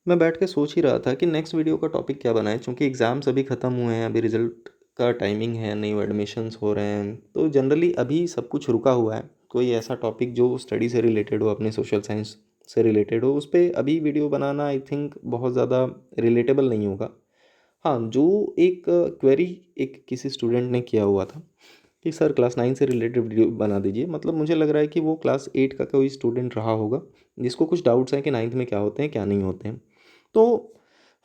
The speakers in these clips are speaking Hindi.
मैं बैठ के सोच ही रहा था कि नेक्स्ट वीडियो का टॉपिक क्या बनाएं, क्योंकि एग्ज़ाम्स अभी ख़त्म हुए हैं, अभी रिज़ल्ट का टाइमिंग है, न्यू एडमिशन्स हो रहे हैं, तो जनरली अभी सब कुछ रुका हुआ है। कोई ऐसा टॉपिक जो स्टडी से रिलेटेड हो, अपने सोशल साइंस से रिलेटेड हो, उस पे अभी वीडियो बनाना आई थिंक बहुत ज़्यादा रिलेटेबल नहीं होगा। हाँ, जो एक क्वेरी एक किसी स्टूडेंट ने किया हुआ था कि सर क्लास 9 से रिलेटेड वीडियो बना दीजिए, मतलब मुझे लग रहा है कि वो क्लास 8 का कोई स्टूडेंट रहा होगा जिसको कुछ डाउट्स हैं कि 9th में क्या होते हैं, क्या नहीं होते हैं। तो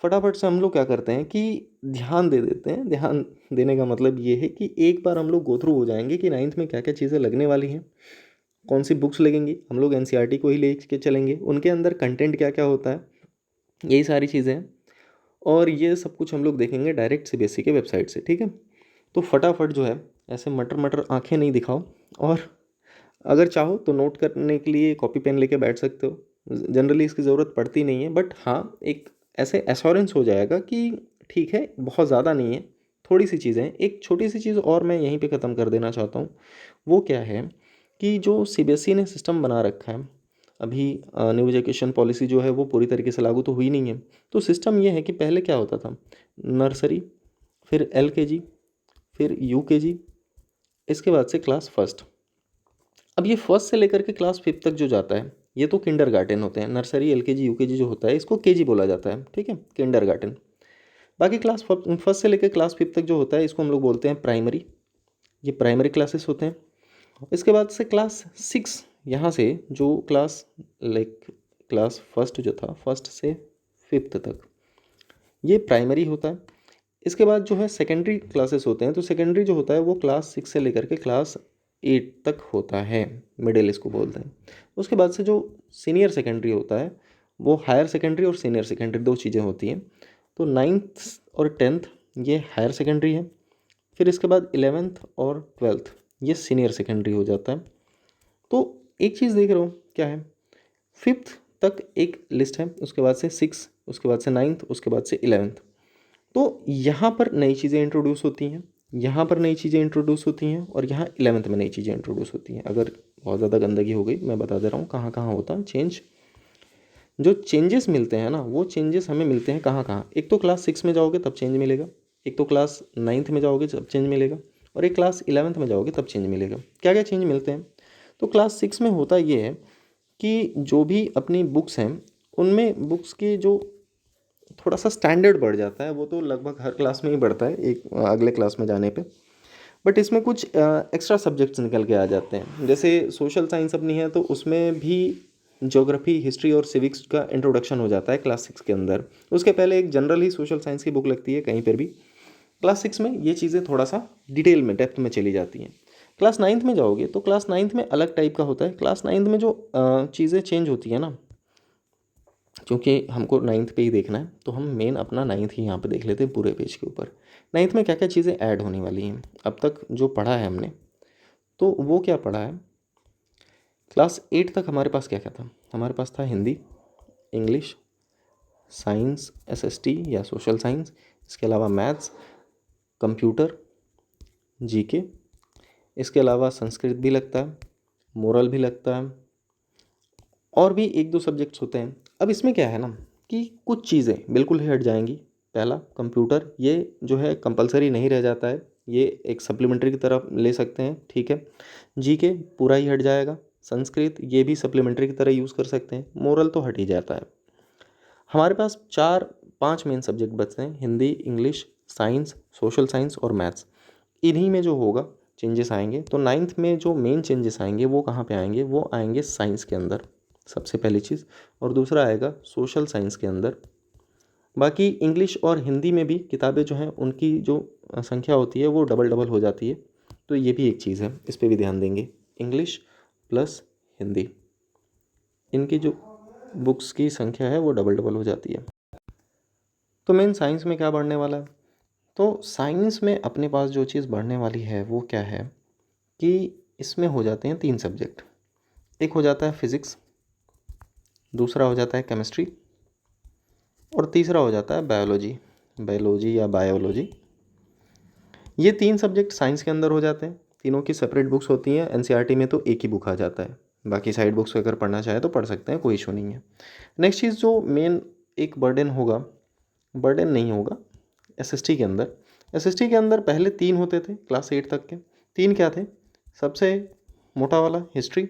फटाफट से हम लोग क्या करते हैं कि ध्यान दे देते हैं। ध्यान देने का मतलब ये है कि एक बार हम लोग गो थ्रू हो जाएंगे कि 9th में क्या क्या चीज़ें लगने वाली हैं, कौन सी बुक्स लगेंगी। हम लोग एनसीईआरटी को ही ले के चलेंगे, उनके अंदर कंटेंट क्या क्या होता है, यही सारी चीज़ें हैं। और ये सब कुछ हम लोग देखेंगे डायरेक्ट सीबीएसई के वेबसाइट से, ठीक है। तो फटाफट जो है, ऐसे मटर मटर आंखें नहीं दिखाओ, और अगर चाहो तो नोट करने के लिए कॉपी पेन लेके बैठ सकते हो। जनरली इसकी ज़रूरत पड़ती नहीं है, बट हाँ एक ऐसे एश्योरेंस हो जाएगा कि ठीक है, बहुत ज़्यादा नहीं है, थोड़ी सी चीज़ें हैं। एक छोटी सी चीज़ और मैं यहीं पे ख़त्म कर देना चाहता हूँ। वो क्या है कि जो सीबीएसई ने सिस्टम बना रखा है अभी, न्यू एजुकेशन पॉलिसी जो है वो पूरी तरीके से लागू तो हुई नहीं है। तो सिस्टम ये है कि पहले क्या होता था, नर्सरी, फिर एलकेजी, फिर यूकेजी, इसके बाद से क्लास फर्स्ट। अब ये फर्स्ट से लेकर के क्लास फिफ्थ तक जो जाता है, ये तो किंडरगार्टन होते हैं। नर्सरी एलकेजी यूकेजी जो होता है इसको केजी बोला जाता है, ठीक है, किंडरगार्टन। बाकी क्लास फर्स्ट से लेकर क्लास फिफ्थ तक जो होता है इसको हम लोग बोलते हैं प्राइमरी। ये प्राइमरी क्लासेस होते हैं। इसके बाद से क्लास 6, यहाँ से जो क्लास लाइक क्लास फर्स्ट जो था, फर्स्ट से फिफ्थ तक, ये प्राइमरी होता है। इसके बाद जो है सेकेंडरी क्लासेस होते हैं। तो सेकेंडरी जो होता है वो क्लास 6 से लेकर के क्लास 8 तक होता है, मिडिल इसको बोलते हैं। उसके बाद से जो सीनियर सेकेंडरी होता है, वो हायर सेकेंडरी और सीनियर सेकेंडरी दो चीज़ें होती हैं। तो 9th और 10th ये हायर सेकेंडरी है। फिर इसके बाद 11th और 12th ये सीनियर सेकेंडरी हो जाता है। तो एक चीज़ देख रहे हो क्या है, फिफ्थ तक एक लिस्ट है, उसके बाद से 6, उसके बाद से 9th, उसके बाद से 11th। तो यहाँ पर नई चीज़ें इंट्रोड्यूस होती हैं, यहाँ पर नई चीज़ें इंट्रोड्यूस होती हैं, और यहाँ 11th में नई चीज़ें इंट्रोड्यूस होती हैं। अगर बहुत ज़्यादा गंदगी हो गई, मैं बता दे रहा हूँ कहाँ कहाँ होता है चेंज। जो चेंजेस मिलते हैं ना, वो चेंजेस हमें मिलते हैं कहाँ कहाँ। एक तो क्लास 6 में जाओगे तब चेंज मिलेगा, एक तो क्लास 9th में जाओगे तब चेंज मिलेगा, और एक क्लास 11th में जाओगे तब चेंज मिलेगा। क्या क्या चेंज मिलते हैं? तो क्लास 6 में होता ये है कि जो भी अपनी बुक्स हैं, उनमें बुक्स की जो थोड़ा सा स्टैंडर्ड बढ़ जाता है। वो तो लगभग हर क्लास में ही बढ़ता है एक अगले क्लास में जाने पे। बट इसमें कुछ एक्स्ट्रा सब्जेक्ट्स निकल के आ जाते हैं। जैसे सोशल साइंस अपनी है तो उसमें भी ज्योग्राफी, हिस्ट्री और सिविक्स का इंट्रोडक्शन हो जाता है क्लास 6 के अंदर। उसके पहले एक जनरल ही सोशल साइंस की बुक लगती है कहीं पर भी। क्लास 6 में ये चीज़ें थोड़ा सा डिटेल में, डेप्थ में चली जाती हैं। क्लास 9th में जाओगे तो क्लास 9th में अलग टाइप का होता है। क्लास 9th में जो चीज़ें चेंज होती हैं ना, क्योंकि हमको 9th पे ही देखना है तो हम मेन अपना 9th ही यहाँ पे देख लेते हैं पूरे पेज के ऊपर। 9th में क्या क्या चीज़ें ऐड होने वाली हैं अब तक जो पढ़ा है हमने, तो वो क्या पढ़ा है। क्लास 8 तक हमारे पास क्या क्या था? हमारे पास था हिंदी, इंग्लिश, साइंस, एसएसटी या सोशल साइंस, इसके अलावा मैथ्स, कंप्यूटर, जीके, इसके अलावा संस्कृत भी लगता है, मोरल भी लगता है, और भी एक दो सब्जेक्ट्स होते हैं। अब इसमें क्या है ना कि कुछ चीज़ें बिल्कुल ही हट जाएंगी। पहला कंप्यूटर, ये जो है कंपलसरी नहीं रह जाता है, ये एक सप्लीमेंट्री की तरफ ले सकते हैं, ठीक है। जीके पूरा ही हट जाएगा। संस्कृत ये भी सप्लीमेंट्री की तरह यूज़ कर सकते हैं। मोरल तो हट ही जाता है। हमारे पास 4-5 मेन सब्जेक्ट बचते हैं, Hindi, English, science, social science और मैथ्स। इन्हीं में जो होगा चेंजेस आएंगे। तो 9th में जो मेन चेंजेस आएंगे वो कहाँ पे आएंगे? वो आएंगे साइंस के अंदर, सबसे पहली चीज़, और दूसरा आएगा सोशल साइंस के अंदर। बाकी इंग्लिश और हिंदी में भी किताबें जो हैं उनकी जो संख्या होती है वो डबल डबल हो जाती है। तो ये भी एक चीज़ है, इस पर भी ध्यान देंगे। इंग्लिश प्लस हिंदी, इनकी जो बुक्स की संख्या है वो डबल डबल हो जाती है। तो मेन साइंस में क्या बढ़ने वाला है? तो साइंस में अपने पास जो चीज़ बढ़ने वाली है वो क्या है कि इसमें हो जाते हैं 3 सब्जेक्ट। एक हो जाता है फिज़िक्स, दूसरा हो जाता है केमिस्ट्री, और तीसरा हो जाता है बायोलॉजी, बायोलॉजी या बायोलॉजी। ये 3 सब्जेक्ट साइंस के अंदर हो जाते हैं। तीनों की सेपरेट बुक्स होती हैं। एनसीईआरटी में तो एक ही बुक आ जाता है, बाकी साइड बुक्स अगर पढ़ना चाहे तो पढ़ सकते हैं, कोई इशू नहीं है। नेक्स्ट चीज़ जो मेन एक बर्डन होगा, बर्डन नहीं होगा एसएसटी के अंदर। एसएसटी के अंदर पहले 3 होते थे क्लास 8 तक के। 3 क्या थे? सबसे मोटा वाला हिस्ट्री,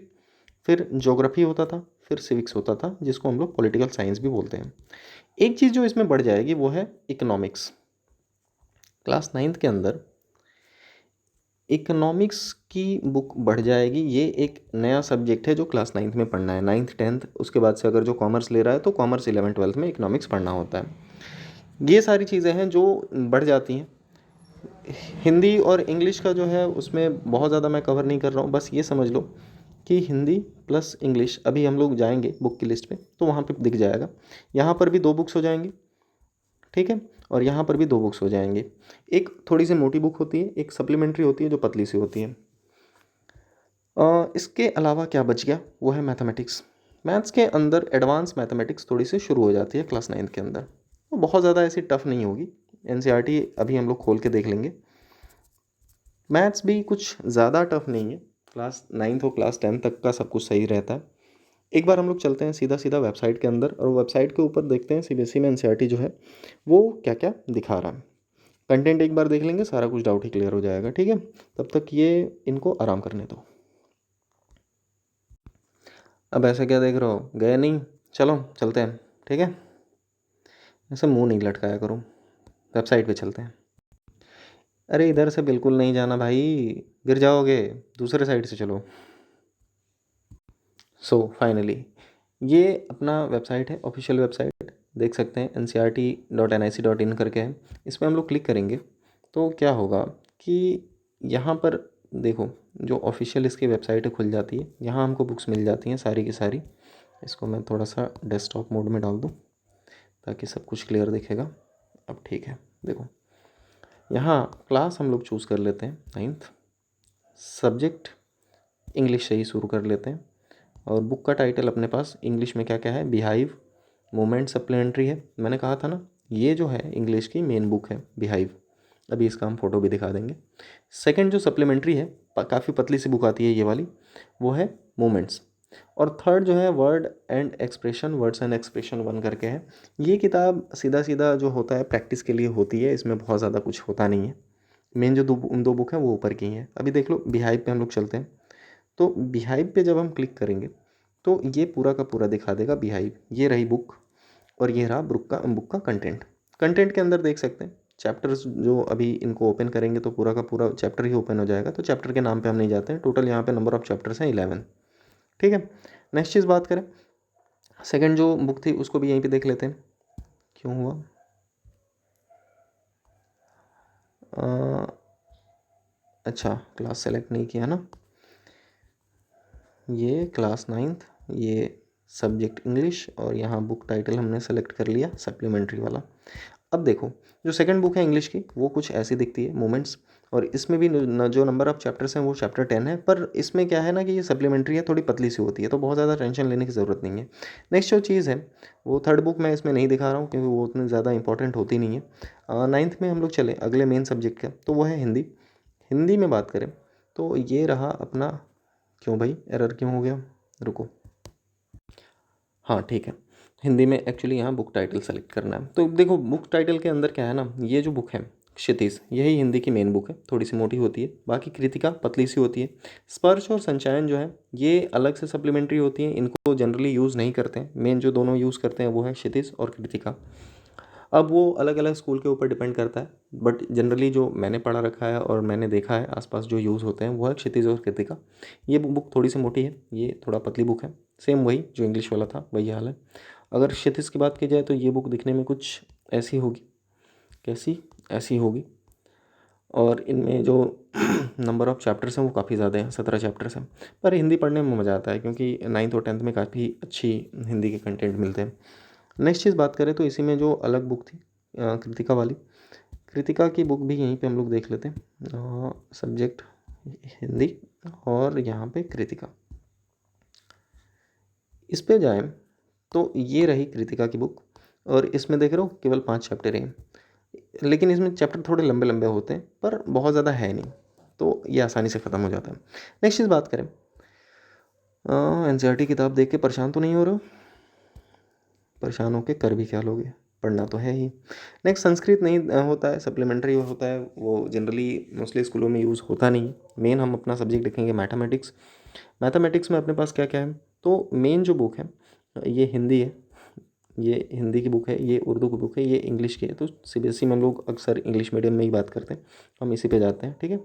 फिर ज्योग्राफी होता था, फिर सिविक्स होता था, जिसको हम लोग पॉलिटिकल साइंस भी बोलते हैं। एक चीज़ जो इसमें बढ़ जाएगी वो है इकोनॉमिक्स। क्लास 9th के अंदर इकोनॉमिक्स की बुक बढ़ जाएगी। ये एक नया सब्जेक्ट है जो क्लास 9th में पढ़ना है। 9th 10th उसके बाद से अगर जो कॉमर्स ले रहा है तो कॉमर्स 11 12th में इकोनॉमिक्स पढ़ना होता है। ये सारी चीज़ें हैं जो बढ़ जाती हैं। हिंदी और इंग्लिश का जो है उसमें बहुत ज़्यादा मैं कवर नहीं कर रहा हूँ। बस ये समझ लो कि हिंदी प्लस इंग्लिश, अभी हम लोग जाएंगे बुक की लिस्ट पे तो वहाँ पे दिख जाएगा। यहाँ पर भी 2 बुक्स हो जाएंगी, ठीक है, और यहाँ पर भी 2 बुक्स हो जाएंगे। एक थोड़ी सी मोटी बुक होती है, एक सप्लीमेंट्री होती है जो पतली सी होती है। इसके अलावा क्या बच गया? वो है मैथमेटिक्स। मैथ्स के अंदर एडवांस मैथमेटिक्स थोड़ी सी शुरू हो जाती है क्लास 9th के अंदर। वो बहुत ज़्यादा ऐसी टफ नहीं होगी। एनसीईआरटी अभी हम लोग खोल के देख लेंगे। मैथ्स भी कुछ ज़्यादा टफ नहीं है। क्लास 9th और क्लास 10th तक का सब कुछ सही रहता है। एक बार हम लोग चलते हैं सीधा सीधा वेबसाइट के अंदर और वेबसाइट के ऊपर देखते हैं सीबीएसई में एनसीईआरटी जो है वो क्या क्या दिखा रहा है। कंटेंट एक बार देख लेंगे, सारा कुछ डाउट ही क्लियर हो जाएगा, ठीक है। तब तक ये इनको आराम करने दो। अब ऐसे क्या देख रहे हो, गए नहीं? चलो चलते हैं, ठीक है। ऐसे मुंह नहीं लटकाया करो, वेबसाइट पे चलते हैं। अरे इधर से बिल्कुल नहीं जाना भाई, गिर जाओगे, दूसरे साइड से चलो। सो फाइनली ये अपना वेबसाइट है, ऑफिशियल वेबसाइट देख सकते हैं, ncrt.nic.in करके है। इस पर हम लोग क्लिक करेंगे तो क्या होगा कि यहाँ पर देखो जो ऑफिशियल इसकी वेबसाइट है खुल जाती है। यहाँ हमको बुक्स मिल जाती हैं सारी की सारी। इसको मैं थोड़ा सा डेस्कटॉप मोड में डाल दूँ ताकि सब कुछ क्लियर दिखेगा। अब ठीक है, देखो यहाँ क्लास हम लोग चूज़ कर लेते हैं 9th, सब्जेक्ट इंग्लिश से ही शुरू कर लेते हैं। और बुक का टाइटल अपने पास इंग्लिश में क्या क्या है? बिहाइव, मूवमेंट सप्लीमेंट्री है। मैंने कहा था ना ये जो है इंग्लिश की मेन बुक है बिहाइव। अभी इसका हम फोटो भी दिखा देंगे। सेकंड जो सप्लीमेंट्री है, काफ़ी पतली सी बुक आती है ये वाली, वो है मूवमेंट्स। और थर्ड जो है word and expression, words and expression 1 करके है। ये किताब सीधा सीधा जो होता है प्रैक्टिस के लिए होती है, इसमें बहुत ज़्यादा कुछ होता नहीं है। मेन जो दो बुक हैं वो ऊपर की हैं। अभी देख लो बिहाइव पे हम लोग चलते हैं। तो बिहाइव पे जब हम क्लिक करेंगे तो ये पूरा का पूरा दिखा देगा बिहाइव। ये रही बुक और ये रहा बुक का कंटेंट। कंटेंट के अंदर देख सकते हैं चैप्टर्स, जो अभी इनको ओपन करेंगे तो पूरा का पूरा चैप्टर ही ओपन हो जाएगा। तो चैप्टर के नाम पे हम नहीं जाते हैं। टोटल यहाँ पे नंबर ऑफ चैप्टर्स हैं 11, ठीक है। नेक्स्ट चीज़ बात करें, सेकंड जो बुक थी उसको भी यहीं पे देख लेते हैं। क्यों हुआ? अच्छा क्लास सेलेक्ट नहीं किया ना। ये क्लास 9th, ये सब्जेक्ट इंग्लिश, और यहाँ बुक टाइटल हमने सेलेक्ट कर लिया सप्लीमेंट्री वाला। अब देखो जो सेकंड बुक है इंग्लिश की वो कुछ ऐसी दिखती है, मोमेंट्स। और इसमें भी जो नंबर ऑफ चैप्टर्स हैं वो चैप्टर 10 है। पर इसमें क्या है ना कि ये सप्लीमेंट्री है, थोड़ी पतली सी होती है, तो बहुत ज़्यादा टेंशन लेने की ज़रूरत नहीं है। नेक्स्ट जो चीज़ है वो थर्ड बुक मैं इसमें नहीं दिखा रहा हूँ क्योंकि वो उतनी ज़्यादा इंपॉर्टेंट होती नहीं है। 9th में हम लोग चले अगले मेन सब्जेक्ट का, तो वो है हिंदी। हिंदी में बात करें तो ये रहा अपना, क्यों भाई एरर क्यों हो गया, रुको, हाँ ठीक है। हिंदी में एक्चुअली यहाँ बुक टाइटल सेलेक्ट करना है। तो देखो बुक टाइटल के अंदर क्या है ना, ये जो बुक है क्षितिज, यही हिंदी की मेन बुक है, थोड़ी सी मोटी होती है। बाकी कृतिका पतली सी होती है। स्पर्श और संचयन जो है ये अलग से सप्लीमेंट्री होती हैं, इनको जनरली यूज़ नहीं करते हैं। मेन जो दोनों यूज़ करते हैं वो है क्षितिज और कृतिका। अब वो अलग अलग स्कूल के ऊपर डिपेंड करता है, बट जनरली जो मैंने पढ़ा रखा है और मैंने देखा है आसपास जो यूज़ होते हैं वो है क्षितिज और कृतिका। ये बुक थोड़ी सी मोटी है, ये थोड़ा पतली बुक है। सेम वही जो इंग्लिश वाला था वही हाल है। अगर क्षितिज की बात की जाए तो ये बुक दिखने में कुछ ऐसी होगी, कैसी ऐसी होगी। और इनमें जो नंबर ऑफ़ चैप्टर्स हैं वो काफ़ी ज़्यादा हैं, 17 चैप्टर्स हैं। पर हिंदी पढ़ने में मज़ा आता है क्योंकि 9th और 10th में काफ़ी अच्छी हिंदी के कंटेंट मिलते हैं। नेक्स्ट चीज़ बात करें तो इसी में जो अलग बुक थी कृतिका वाली, कृतिका की बुक भी यहीं पे हम लोग देख लेते हैं। सब्जेक्ट हिंदी और यहाँ पे कृतिका, इस पे जाएं तो ये रही कृतिका की बुक। और इसमें देख रहे हो केवल 5 चैप्टर हैं, लेकिन इसमें चैप्टर थोड़े लंबे लंबे होते हैं पर बहुत ज़्यादा है नहीं, तो ये आसानी से ख़त्म हो जाता है। नेक्स्ट चीज़ बात करें, एनसीईआरटी किताब देख के परेशान तो नहीं हो रहे हो? परेशान होके कर भी क्या लोगे, पढ़ना तो है ही। नेक्स्ट संस्कृत नहीं होता है, सप्लीमेंट्री होता है, वो जनरली मोस्टली स्कूलों में यूज़ होता नहीं है। मेन हम अपना सब्जेक्ट देखेंगे मैथमेटिक्स। मैथमेटिक्स में अपने पास क्या क्या है, तो मेन जो बुक है ये हिंदी है, ये हिंदी की बुक है, ये उर्दू की बुक है, ये इंग्लिश की है। तो सीबीएसई में हम लोग अक्सर इंग्लिश मीडियम में ही बात करते हैं, हम इसी पे जाते हैं, ठीक है।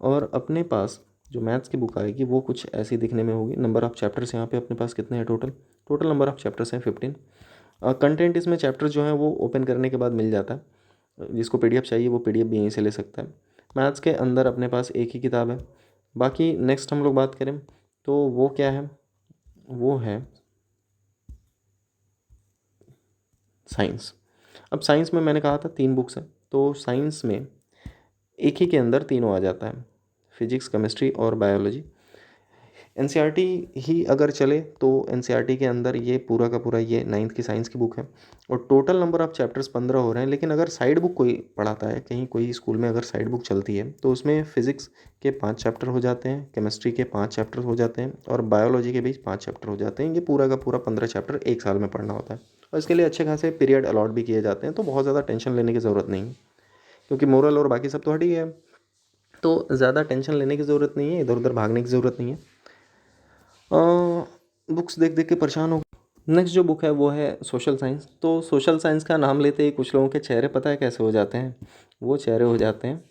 और अपने पास जो मैथ्स की बुक आएगी वो कुछ ऐसी दिखने में होगी। नंबर ऑफ़ चैप्टर्स यहाँ पे अपने पास कितने हैं total, total number of chapters हैं 15। कंटेंट इसमें चैप्टर जो हैं वो ओपन करने के बाद मिल जाता है, जिसको पीडीएफ चाहिए वो पीडीएफ भी यहीं से ले सकता है। मैथ्स के अंदर अपने पास एक ही किताब है। बाकी नेक्स्ट हम लोग बात करें तो वो क्या है, वो है साइंस। अब साइंस में मैंने कहा था 3 बुक्स हैं, तो साइंस में एक ही के अंदर तीनों आ जाता है, फिजिक्स, केमिस्ट्री और बायोलॉजी। एनसीईआरटी ही अगर चले तो एनसीईआरटी के अंदर ये पूरा का पूरा ये 9th की साइंस की बुक है, और टोटल नंबर ऑफ़ चैप्टर्स 15 हो रहे हैं। लेकिन अगर साइड बुक कोई पढ़ाता है, कहीं कोई स्कूल में अगर साइड बुक चलती है तो उसमें फिजिक्स के 5 चैप्टर हो जाते हैं, केमिस्ट्री के 5 चैप्टर हो जाते हैं, और बायोलॉजी के भी 5 चैप्टर हो जाते हैं। ये पूरा का पूरा 15 चैप्टर एक साल में पढ़ना होता है, और इसके लिए अच्छे खासे पीरियड अलॉट भी किए जाते हैं। तो बहुत ज़्यादा टेंशन लेने की ज़रूरत नहीं है, क्योंकि मोरल और बाकी सब तो हट ही है, तो ज़्यादा टेंशन लेने की ज़रूरत नहीं है, इधर उधर भागने की ज़रूरत नहीं है। बुक्स देख देख के परेशान हो। नेक्स्ट जो बुक है वो है सोशल साइंस। तो सोशल साइंस का नाम लेते ही कुछ लोगों के चेहरे पता है कैसे हो जाते हैं, वो चेहरे हो जाते हैं,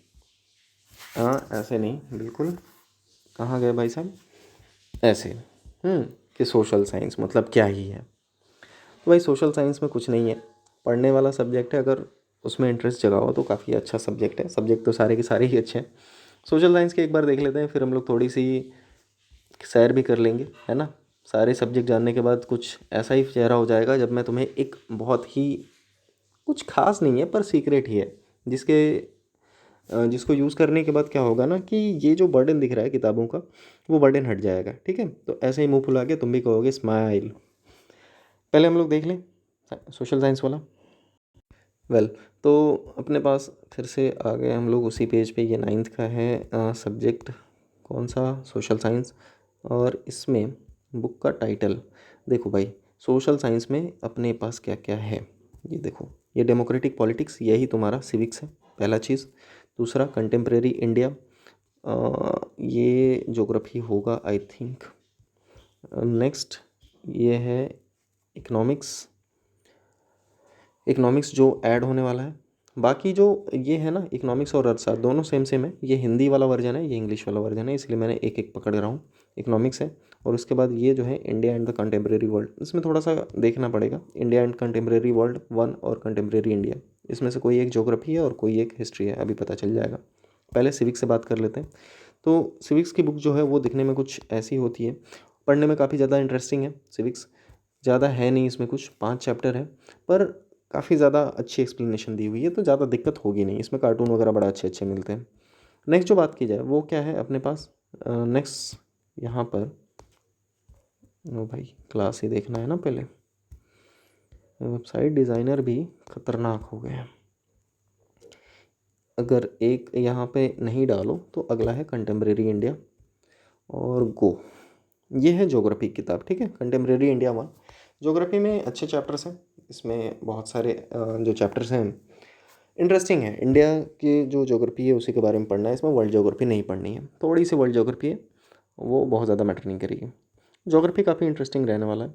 हाँ ऐसे नहीं, बिल्कुल कहाँ गए भाई साहब, ऐसे। कि सोशल साइंस मतलब क्या ही है। तो भाई सोशल साइंस में कुछ नहीं है, पढ़ने वाला सब्जेक्ट है, अगर उसमें इंटरेस्ट जगाओ तो काफ़ी अच्छा सब्जेक्ट है। सब्जेक्ट तो सारे के सारे ही अच्छे हैं। सोशल साइंस के एक बार देख लेते हैं, फिर हम लोग थोड़ी सी सैर भी कर लेंगे, है ना। सारे सब्जेक्ट जानने के बाद कुछ ऐसा ही चेहरा हो जाएगा जब मैं तुम्हें एक बहुत ही, कुछ खास नहीं है पर सीक्रेट ही है, जिसको यूज़ करने के बाद क्या होगा ना कि ये जो बर्डन दिख रहा है किताबों का, वो बर्डन हट जाएगा, ठीक है। तो ऐसे ही मुंह फुला के तुम भी कहोगे स्माइल। पहले हम लोग देख लें सोशल साइंस वाला। वेल तो अपने पास फिर से आ गए हम लोग उसी पेज पे। ये 9th का है सब्जेक्ट, कौन सा, सोशल साइंस। और इसमें बुक का टाइटल देखो भाई, सोशल साइंस में अपने पास क्या क्या है ये देखो। ये डेमोक्रेटिक पॉलिटिक्स, यही तुम्हारा सिविक्स है, पहला चीज़। दूसरा कंटेम्प्रेरी इंडिया, ये ज्योग्राफी होगा आई थिंक। नेक्स्ट ये है इकोनॉमिक्स, इकोनॉमिक्स जो ऐड होने वाला है। बाकी जो ये है ना इकोनॉमिक्स और अर्थशास्त्र दोनों सेम सेम है। ये हिंदी वाला वर्जन है, ये इंग्लिश वाला वर्जन है, इसलिए मैंने एक एक पकड़ रहा हूँ। इकोनॉमिक्स है, और उसके बाद ये जो है India and the contemporary world, इसमें थोड़ा सा देखना पड़ेगा। इंडिया एंड कंटेम्प्रेरी वर्ल्ड 1 और कंटेम्प्रेरी इंडिया, इसमें से कोई एक ज्योग्राफी है और कोई एक हिस्ट्री है, अभी पता चल जाएगा। पहले सिविक्स से बात कर लेते हैं। तो सिविक्स की बुक जो है वो दिखने में कुछ ऐसी होती है, पढ़ने में काफ़ी ज़्यादा इंटरेस्टिंग है। सिविक्स ज़्यादा है नहीं, इसमें कुछ 5 चैप्टर है, पर काफ़ी ज़्यादा अच्छी एक्सप्लेनेशन दी हुई है, तो ज़्यादा दिक्कत होगी नहीं। इसमें कार्टून वगैरह बड़ा अच्छे अच्छे मिलते हैं। नेक्स्ट जो बात की जाए वो क्या है अपने पास, नेक्स्ट यहाँ पर, ओ भाई क्लास ही देखना है ना पहले। वेबसाइट डिज़ाइनर भी खतरनाक हो गए हैं। अगर एक यहाँ पे नहीं डालो तो अगला है कंटेम्प्रेरी इंडिया और गो। ये है ज्योग्राफी किताब, ठीक है, कंटेम्प्रेरी इंडिया 1। ज्योग्राफी में अच्छे चैप्टर्स हैं, इसमें बहुत सारे जो चैप्टर्स हैं इंटरेस्टिंग है। इंडिया की जो ज्योग्राफी है उसी के बारे में पढ़ना है, इसमें वर्ल्ड ज्योग्राफी नहीं पढ़नी है। थोड़ी सी वर्ल्ड ज्योग्राफी है, वो बहुत ज़्यादा मैटर नहीं करेगी। ज्योग्राफी काफ़ी इंटरेस्टिंग रहने वाला है।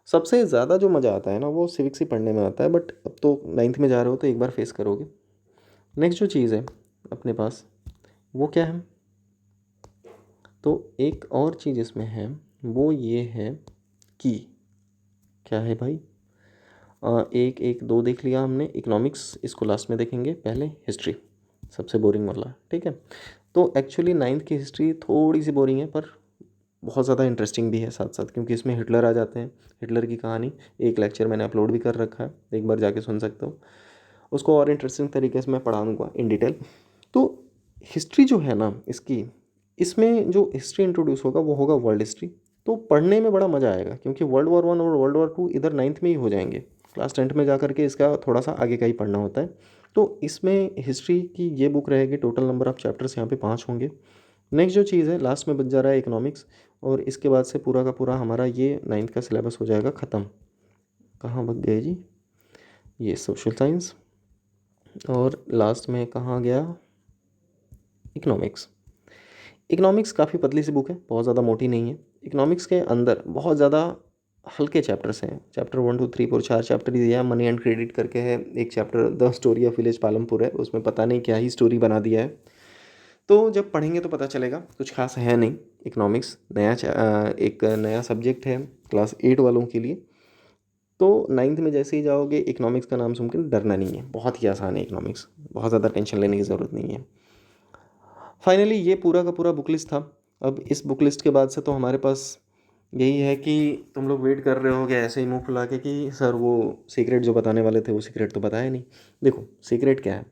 सबसे ज़्यादा जो मज़ा आता है ना वो सिविक्स ही पढ़ने में आता है, बट अब तो 9th में जा रहे हो तो एक बार फेस करोगे। नेक्स्ट जो चीज़ है अपने पास वो क्या है, तो एक और चीज़ इसमें है, वो ये है कि क्या है भाई, एक एक दो देख लिया हमने। इकोनॉमिक्स इसको लास्ट में देखेंगे, पहले हिस्ट्री सबसे बोरिंग वाला, ठीक है। तो एक्चुअली 9th की हिस्ट्री थोड़ी सी बोरिंग है, पर बहुत ज़्यादा इंटरेस्टिंग भी है साथ साथ, क्योंकि इसमें हिटलर आ जाते हैं। हिटलर की कहानी, एक लेक्चर मैंने अपलोड भी कर रखा है, एक बार जाके सुन सकते हो उसको, और इंटरेस्टिंग तरीके से मैं पढ़ाऊँगा इन डिटेल। तो हिस्ट्री जो है ना इसकी, इसमें जो हिस्ट्री इंट्रोड्यूस होगा वो होगा वर्ल्ड हिस्ट्री। तो पढ़ने में बड़ा मज़ा आएगा, क्योंकि वर्ल्ड वॉर 1 और वर्ल्ड वॉर 2 इधर 9th में ही हो जाएंगे। क्लास 10th में जा करके इसका थोड़ा सा आगे का ही पढ़ना होता है। तो इसमें हिस्ट्री की ये बुक रहेगी, टोटल नंबर ऑफ़ चैप्टर्स यहाँ पे 5 होंगे। नेक्स्ट जो चीज़ है लास्ट में बच जा रहा है इकोनॉमिक्स, और इसके बाद से पूरा का पूरा हमारा ये 9th का सिलेबस हो जाएगा ख़त्म। कहाँ भग गए जी, ये सोशल साइंस, और लास्ट में कहाँ गया, इकोनॉमिक्स। इकोनॉमिक्स काफ़ी पतली सी बुक है, बहुत ज़्यादा मोटी नहीं है। इकोनॉमिक्स के अंदर बहुत ज़्यादा हल्के चैप्टर्स हैं, चैप्टर 1 2 3 4 4 चैप्टर दिया है। मनी एंड क्रेडिट करके है एक chapter, the story of village Palampur है, उसमें पता नहीं क्या ही स्टोरी बना दिया है। तो जब पढ़ेंगे तो पता चलेगा, कुछ खास है नहीं। इकोनॉमिक्स एक नया सब्जेक्ट है क्लास 8 वालों के लिए। तो 9th में जैसे ही जाओगे, इकोनॉमिक्स का नाम सुन के डरना नहीं है, बहुत ही आसान है इकोनॉमिक्स, बहुत ज़्यादा टेंशन लेने की ज़रूरत नहीं है। फाइनली ये पूरा का पूरा बुक लिस्ट था। अब इस बुक लिस्ट के बाद से तो हमारे पास यही है कि तुम लोग वेट कर रहे होगे ऐसे ही मुंह फुला के कि सर वो सीक्रेट जो बताने वाले थे वो सीक्रेट तो बताया नहीं। देखो सीक्रेट क्या है,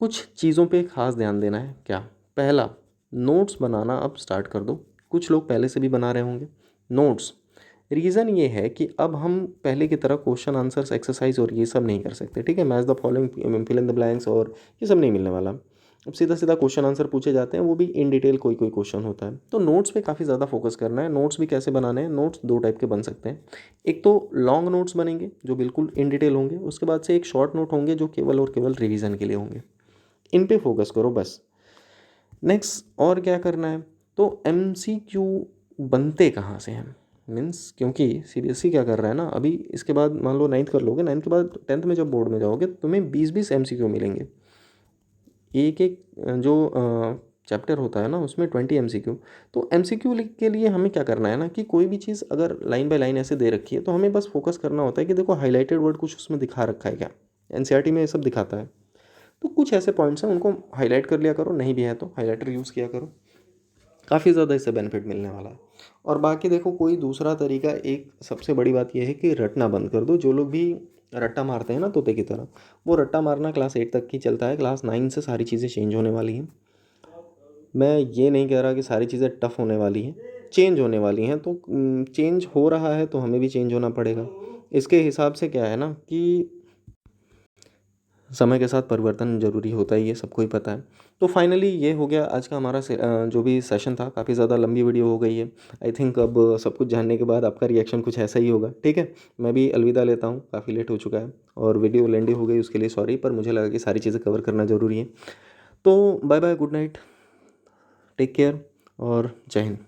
कुछ चीज़ों पे खास ध्यान देना है। क्या, पहला, नोट्स बनाना अब स्टार्ट कर दो। कुछ लोग पहले से भी बना रहे होंगे नोट्स। रीज़न ये है कि अब हम पहले की तरह क्वेश्चन आंसर्स एक्सरसाइज और ये सब नहीं कर सकते, ठीक है, match the following, fill in the blanks और ये सब नहीं मिलने वाला। अब सीधा सीधा क्वेश्चन आंसर पूछे जाते हैं, वो भी इन डिटेल कोई कोई क्वेश्चन होता है। तो नोट्स पे काफ़ी ज़्यादा फोकस करना है। नोट्स भी कैसे बनाने हैं, नोट्स दो टाइप के बन सकते हैं। एक तो लॉन्ग नोट्स बनेंगे जो बिल्कुल इन डिटेल होंगे, उसके बाद से एक शॉर्ट नोट होंगे जो केवल और केवल रिवीजन के लिए होंगे। इन पे फोकस करो बस। नेक्स्ट और क्या करना है, तो MCQ बनते कहाँ से हैं, मीन्स क्योंकि CBSE क्या कर रहा है ना, अभी इसके बाद मान लो 9th कर लोगे, 9th के बाद 10th में जब बोर्ड में जाओगे तुम्हें 20-20 MCQ मिलेंगे। एक एक जो चैप्टर होता है ना उसमें 20 MCQ। तो MCQ के लिए हमें क्या करना है ना, कि कोई भी चीज़ अगर लाइन बाय लाइन ऐसे दे रखी है तो हमें बस फोकस करना होता है कि देखो हाईलाइटेड वर्ड कुछ उसमें दिखा रखा है क्या, NCERT में ये सब दिखाता है। तो कुछ ऐसे पॉइंट्स हैं उनको हाईलाइट कर लिया करो, नहीं भी है तो हाईलाइटर यूज़ किया करो, काफ़ी ज़्यादा इससे बेनिफिट मिलने वाला है। और बाकी देखो कोई दूसरा तरीका, एक सबसे बड़ी बात यह है कि रटना बंद कर दो। जो लोग भी रट्टा मारते हैं ना तोते की तरह, वो रट्टा मारना क्लास 8 तक ही चलता है, क्लास 9 से सारी चीज़ें चेंज होने वाली हैं। मैं ये नहीं कह रहा कि सारी चीज़ें टफ होने वाली हैं, चेंज होने वाली हैं। तो चेंज हो रहा है तो हमें भी चेंज होना पड़ेगा। इसके हिसाब से क्या है ना कि समय के साथ परिवर्तन ज़रूरी होता ही है, सबको ही पता है। तो फाइनली ये हो गया आज का हमारा जो भी सेशन था। काफ़ी ज़्यादा लंबी वीडियो हो गई है। आई थिंक अब सब कुछ जानने के बाद आपका रिएक्शन कुछ ऐसा ही होगा, ठीक है। मैं भी अलविदा लेता हूँ, काफ़ी लेट हो चुका है और वीडियो लेंदी हो गई, उसके लिए सॉरी, पर मुझे लगा कि सारी चीज़ें कवर करना ज़रूरी है। तो bye bye, good night, take care और जय हिंद।